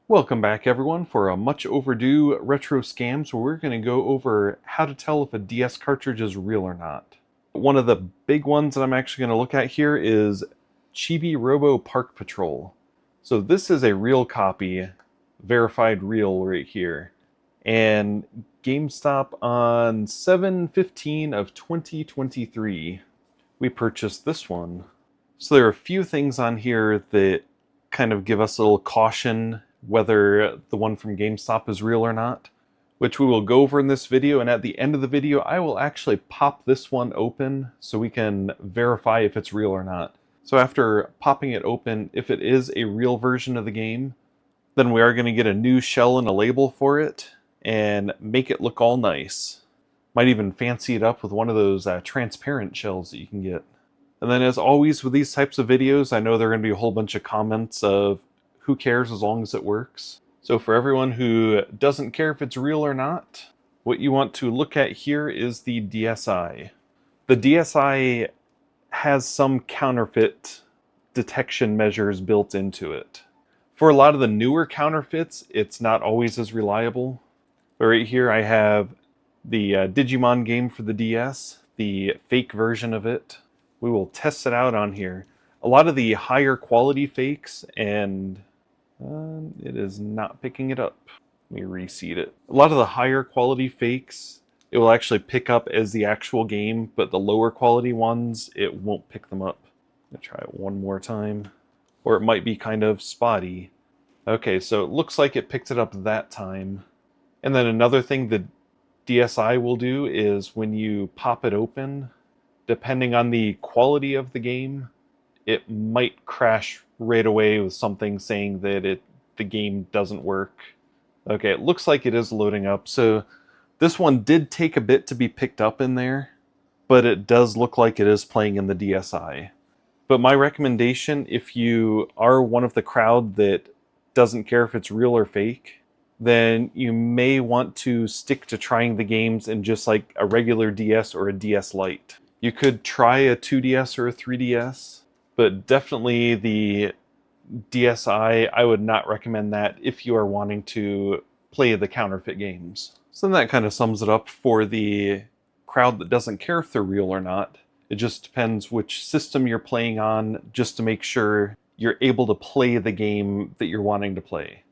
Welcome back everyone for a much overdue retro scams where we're going to go over how to tell if a DS cartridge is real or not. One of the big ones that I'm actually going to look at here is Chibi Robo Park Patrol. So this is a real copy, verified real right here. And GameStop on 7/15 of 2023, we purchased this one. So there are a few things on here that kind of give us a little caution whether the one from GameStop is real or not, which we will go over in this video. And at the end of the video, I will actually pop this one open so we can verify if it's real or not. So after popping it open, if it is a real version of the game, then we are going to get a new shell and a label for it and make it look all nice. Might even fancy it up with one of those transparent shells that you can get. And then as always with these types of videos, I know there are going to be a whole bunch of comments of who cares as long as it works. So for everyone who doesn't care if it's real or not, what you want to look at here is the DSI. The DSI has some counterfeit detection measures built into it. For a lot of the newer counterfeits, it's not always as reliable. But right here I have the Digimon game for the DS, the fake version of it. We will test it out on here. A lot of the higher quality fakes, and it is not picking it up. Let me reseat it. A lot of the higher quality fakes, it will actually pick up as the actual game, but the lower quality ones, it won't pick them up. I'm gonna try it one more time. Or it might be kind of spotty. Okay, so it looks like it picked it up that time. And then another thing the DSI will do is when you pop it open, depending on the quality of the game, it might crash right away with something saying that the game doesn't work. Okay, it looks like it is loading up. So this one did take a bit to be picked up in there, but it does look like it is playing in the DSI. But my recommendation, if you are one of the crowd that doesn't care if it's real or fake, then you may want to stick to trying the games in just like a regular DS or a DS Lite. You could try a 2DS or a 3DS, but definitely the DSI, I would not recommend that if you are wanting to play the counterfeit games. So then that kind of sums it up for the crowd that doesn't care if they're real or not. It just depends which system you're playing on, just to make sure you're able to play the game that you're wanting to play.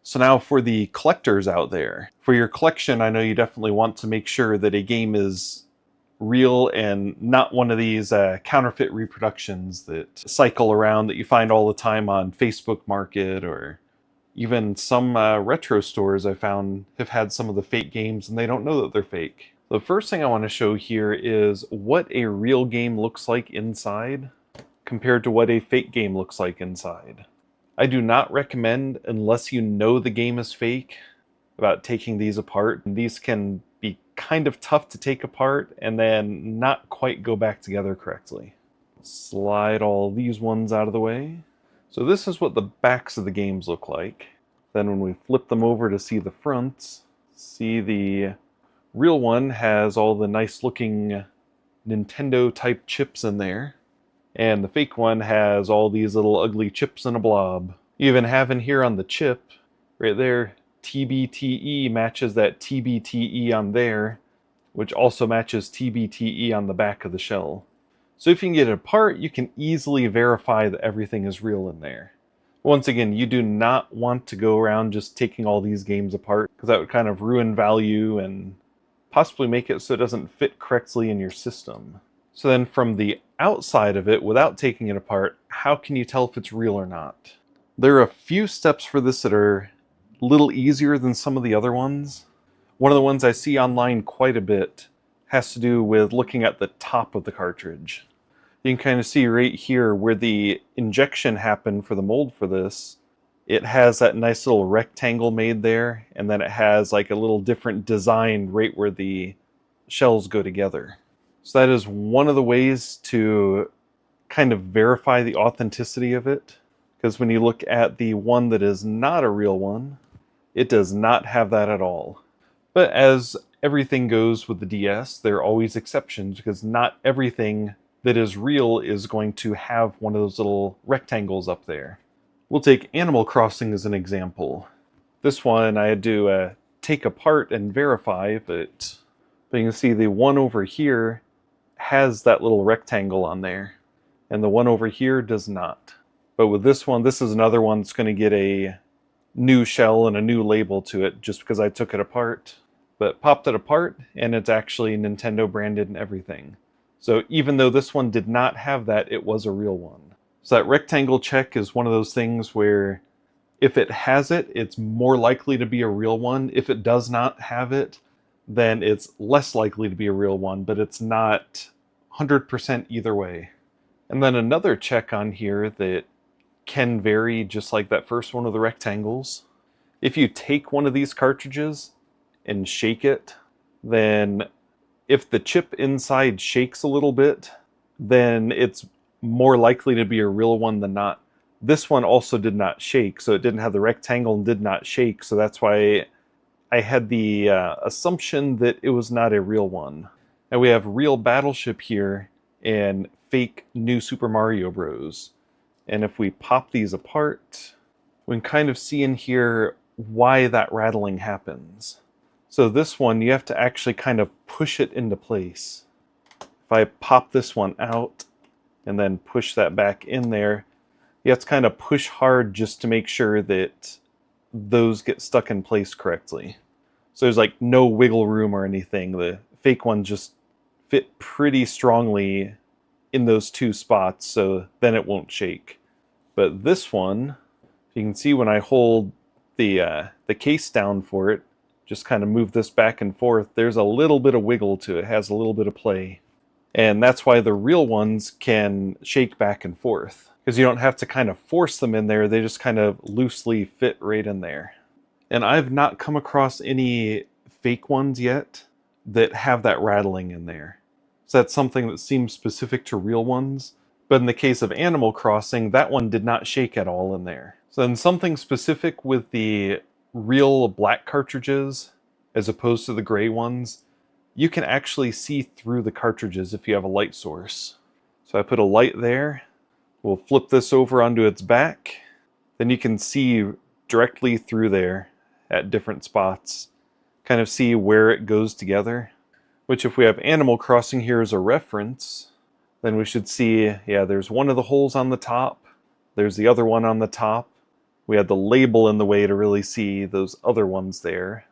So now for the collectors out there, for your collection, I know you definitely want to make sure that a game is real and not one of these counterfeit reproductions that cycle around that you find all the time on Facebook Market, or even some retro stores I found have had some of the fake games and they don't know that they're fake. The first thing I want to show here is what a real game looks like inside compared to what a fake game looks like inside. I do not recommend, unless you know the game is fake, about taking these apart. These can be kind of tough to take apart and then not quite go back together correctly. Slide all these ones out of the way. So this is what the backs of the games look like. Then when we flip them over to see the fronts, see the real one has all the nice looking Nintendo type chips in there. And the fake one has all these little ugly chips in a blob. You even have in here on the chip, right there, TBTE matches that TBTE on there, which also matches TBTE on the back of the shell. So if you can get it apart, you can easily verify that everything is real in there. Once again, you do not want to go around just taking all these games apart, because that would kind of ruin value and possibly make it so it doesn't fit correctly in your system. So then from the outside of it, without taking it apart, how can you tell if it's real or not? There are a few steps for this that are a little easier than some of the other ones. One of the ones I see online quite a bit has to do with looking at the top of the cartridge. You can kind of see right here where the injection happened for the mold for this. It has that nice little rectangle made there, and then it has like a little different design right where the shells go together. So that is one of the ways to kind of verify the authenticity of it, because when you look at the one that is not a real one, it does not have that at all. But as everything goes with the DS, there are always exceptions, because not everything that is real is going to have one of those little rectangles up there. We'll take Animal Crossing as an example. This one I had to take apart and verify, but you can see the one over here has that little rectangle on there, and the one over here does not. But with this one, this is another one that's going to get a new shell and a new label to it just because I took it apart. But popped it apart, and it's actually Nintendo branded and everything. So even though this one did not have that, it was a real one. So that rectangle check is one of those things where if it has it, it's more likely to be a real one. If it does not have it, then it's less likely to be a real one, but it's not 100% either way. And then another check on here that can vary, just like that first one of the rectangles. If you take one of these cartridges and shake it, then if the chip inside shakes a little bit, then it's more likely to be a real one than not. This one also did not shake, so it didn't have the rectangle and did not shake, so that's why I had the assumption that it was not a real one. And we have real Battleship here and fake New Super Mario Bros. And if we pop these apart, we can kind of see in here why that rattling happens. So this one, you have to actually kind of push it into place. If I pop this one out and then push that back in there, you have to kind of push hard just to make sure that those get stuck in place correctly. So there's like no wiggle room or anything. The fake ones just fit pretty strongly in those two spots, so then it won't shake. But this one, you can see when I hold the case down for it, just kind of move this back and forth, there's a little bit of wiggle to it, has a little bit of play. And that's why the real ones can shake back and forth, because you don't have to kind of force them in there, they just kind of loosely fit right in there. And I've not come across any fake ones yet that have that rattling in there. So that's something that seems specific to real ones. But in the case of Animal Crossing, that one did not shake at all in there. So then something specific with the real black cartridges, as opposed to the gray ones, you can actually see through the cartridges if you have a light source. So I put a light there. We'll flip this over onto its back. Then you can see directly through there at different spots. Kind of see where it goes together. Which if we have Animal Crossing here as a reference, then we should see, yeah, there's one of the holes on the top. There's the other one on the top. We had the label in the way to really see those other ones there.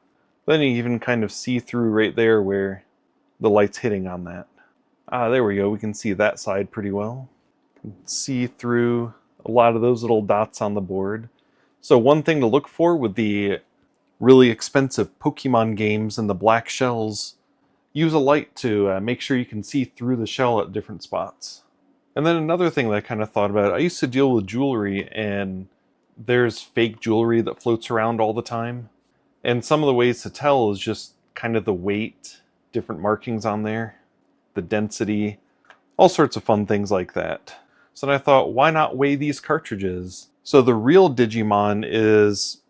Then you even kind of see through right there where the light's hitting on that. Ah, there we go. We can see that side pretty well. See through a lot of those little dots on the board. So one thing to look for with the really expensive Pokemon games and the black shells, use a light to make sure you can see through the shell at different spots. And then another thing that I kind of thought about, I used to deal with jewelry, and there's fake jewelry that floats around all the time. And some of the ways to tell is just kind of the weight, different markings on there, the density, all sorts of fun things like that. So then I thought, why not weigh these cartridges? So the real Digimon is,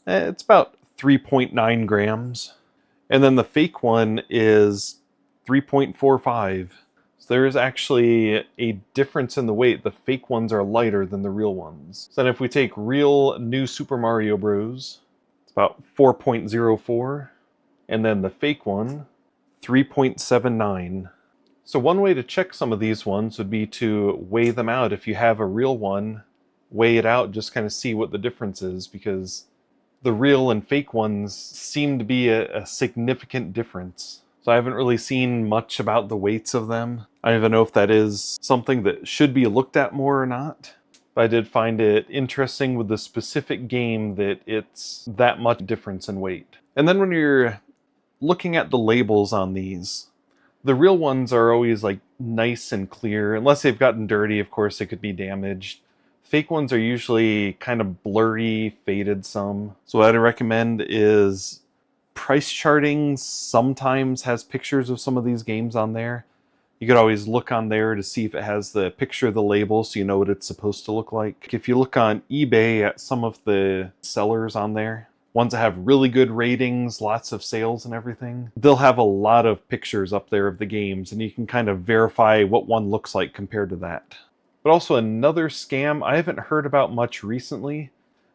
it's about 3.9 grams. And then the fake one is 3.45. So there is actually a difference in the weight. The fake ones are lighter than the real ones. So then if we take real New Super Mario Bros., it's about 4.04. And then the fake one, 3.79. So one way to check some of these ones would be to weigh them out. If you have a real one, weigh it out, just kind of see what the difference is, because the real and fake ones seem to be a significant difference. So I haven't really seen much about the weights of them. I don't even know if that is something that should be looked at more or not. But I did find it interesting with the specific game that it's that much difference in weight. And then when you're looking at the labels on these, the real ones are always like nice and clear. Unless they've gotten dirty, of course, they could be damaged. Fake ones are usually kind of blurry, faded some. So what I'd recommend is price charting sometimes has pictures of some of these games on there. You could always look on there to see if it has the picture of the label so you know what it's supposed to look like. If you look on eBay at some of the sellers on there, ones that have really good ratings, lots of sales and everything, they'll have a lot of pictures up there of the games, and you can kind of verify what one looks like compared to that. But also another scam I haven't heard about much recently,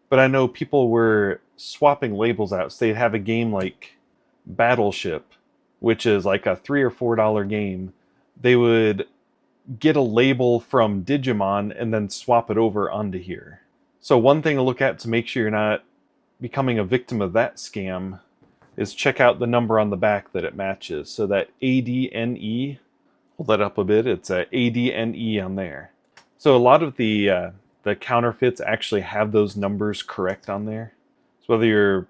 But I know people were swapping labels out. So they'd have a game like Battleship, which is like a $3 or $4 game. They would get a label from Digimon and then swap it over onto here. So one thing to look at to make sure you're not becoming a victim of that scam is check out the number on the back that it matches. So that ADNE, hold that up a bit, it's a ADNE on there. So a lot of the counterfeits actually have those numbers correct on there. So whether you're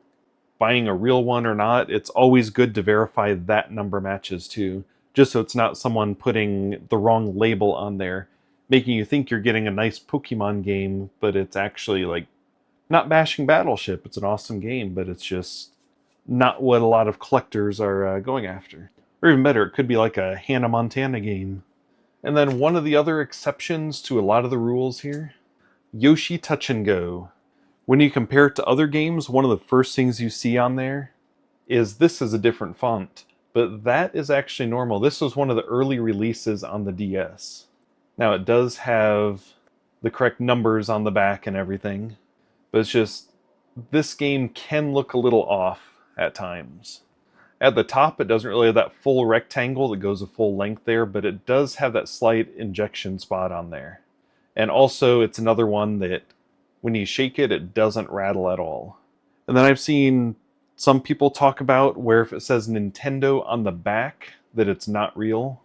buying a real one or not, it's always good to verify that number matches too, just so it's not someone putting the wrong label on there, making you think you're getting a nice Pokemon game, but it's actually like not bashing Battleship. It's an awesome game, but it's just not what a lot of collectors are going after. Or even better, it could be like a Hannah Montana game. And then one of the other exceptions to a lot of the rules here, Yoshi Touch and Go. When you compare it to other games, one of the first things you see on there is this is a different font, but that is actually normal. This was one of the early releases on the DS. Now it does have the correct numbers on the back and everything, but it's just, this game can look a little off at times. At the top, it doesn't really have that full rectangle that goes a full length there, but it does have that slight injection spot on there. And also, it's another one that when you shake it, it doesn't rattle at all. And then I've seen some people talk about where if it says Nintendo on the back, that it's not real.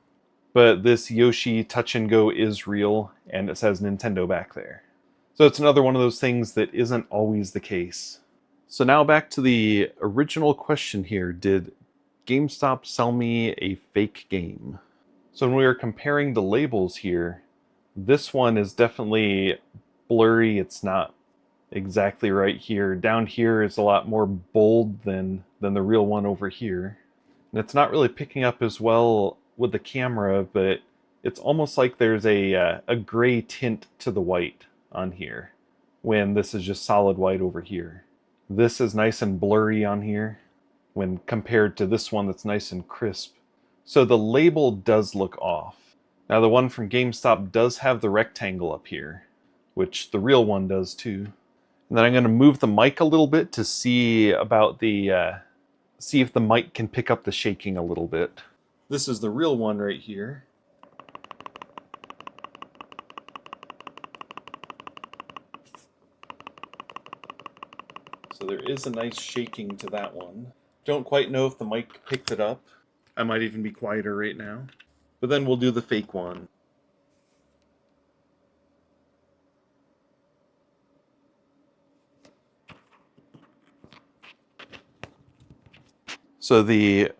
But this Yoshi Touch and Go is real, and it says Nintendo back there. So it's another one of those things that isn't always the case. So now back to the original question here. Did GameStop sell me a fake game? So when we were comparing the labels here, this one is definitely blurry. It's not exactly right here. Down here is a lot more bold than the real one over here. And it's not really picking up as well with the camera, but it's almost like there's a gray tint to the white on here, when this is just solid white over here. This is nice and blurry on here when compared to this one that's nice and crisp. So the label does look off. Now the one from GameStop does have the rectangle up here, which the real one does too. And then I'm going to move the mic a little bit to see about see if the mic can pick up the shaking a little bit. This is the real one right here. So there is a nice shaking to that one. Don't quite know if the mic picked it up. I might even be quieter right now. But then we'll do the fake one. So did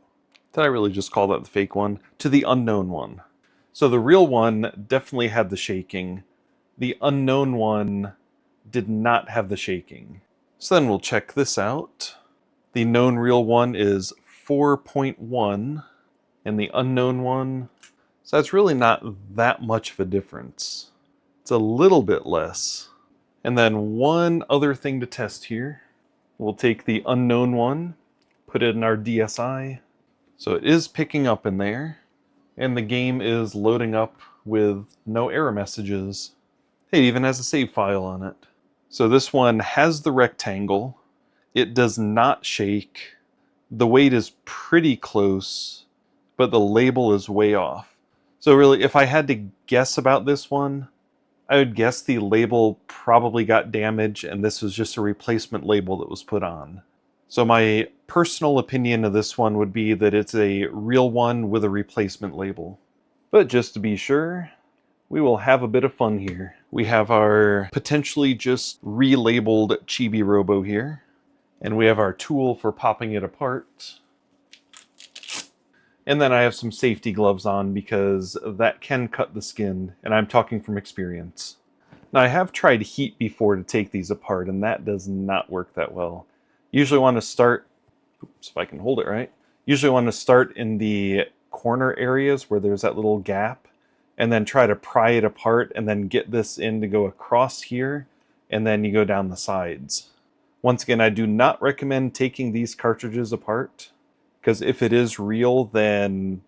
I really just call that the fake one? To the unknown one. So the real one definitely had the shaking. The unknown one did not have the shaking. So then we'll check this out. The known real one is 4.1, and the unknown one, so that's really not that much of a difference. It's a little bit less. And then one other thing to test here. We'll take the unknown one, put it in our DSi. So it is picking up in there, and the game is loading up with no error messages. It even has a save file on it. So this one has the rectangle. It does not shake. The weight is pretty close, but the label is way off. So really, if I had to guess about this one, I would guess the label probably got damaged and this was just a replacement label that was put on. So my personal opinion of this one would be that it's a real one with a replacement label. But just to be sure, we will have a bit of fun here. We have our potentially just relabeled Chibi Robo here, and we have our tool for popping it apart. And then I have some safety gloves on because that can cut the skin, and I'm talking from experience. Now I have tried heat before to take these apart, and that does not work that well. Usually want to start, oops, if I can hold it right, usually want to start in the corner areas where there's that little gap, and then try to pry it apart and then get this in to go across here, and then you go down the sides. Once again, I do not recommend taking these cartridges apart, because if it is real, then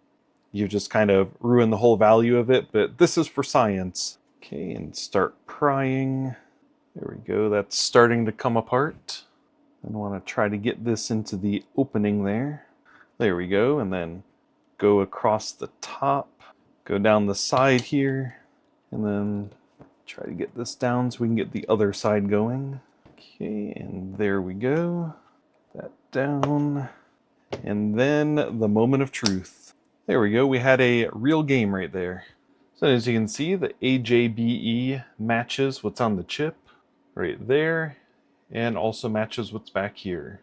you just kind of ruin the whole value of it, but this is for science. Okay, and start prying. There we go, that's starting to come apart. I want to try to get this into the opening there. There we go, and then go across the top, go down the side here, and then try to get this down so we can get the other side going. Okay, and there we go. That down. And then the moment of truth. There we go, we had a real game right there. So as you can see, the AJBE matches what's on the chip right there, and also matches what's back here.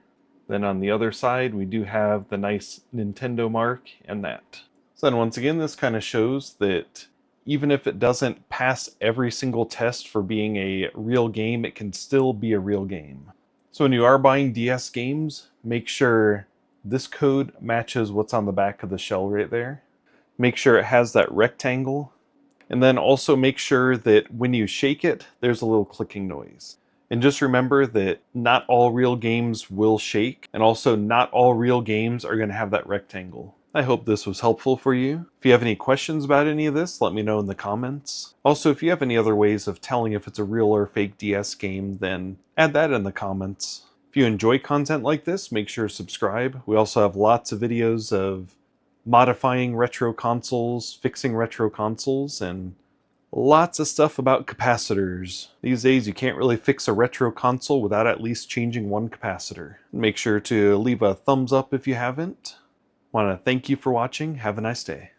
Then on the other side, we do have the nice Nintendo mark and that. So then once again, this kind of shows that even if it doesn't pass every single test for being a real game, it can still be a real game. So when you are buying DS games, make sure this code matches what's on the back of the shell right there. Make sure it has that rectangle. And then also make sure that when you shake it, there's a little clicking noise. And just remember that not all real games will shake, and also not all real games are going to have that rectangle. I hope this was helpful for you. If you have any questions about any of this, let me know in the comments. Also, if you have any other ways of telling if it's a real or fake DS game, then add that in the comments. If you enjoy content like this, make sure to subscribe. We also have lots of videos of modifying retro consoles, fixing retro consoles, and lots of stuff about capacitors. These days you can't really fix a retro console without at least changing one capacitor. Make sure to leave a thumbs up if you haven't. Want to thank you for watching. Have a nice day.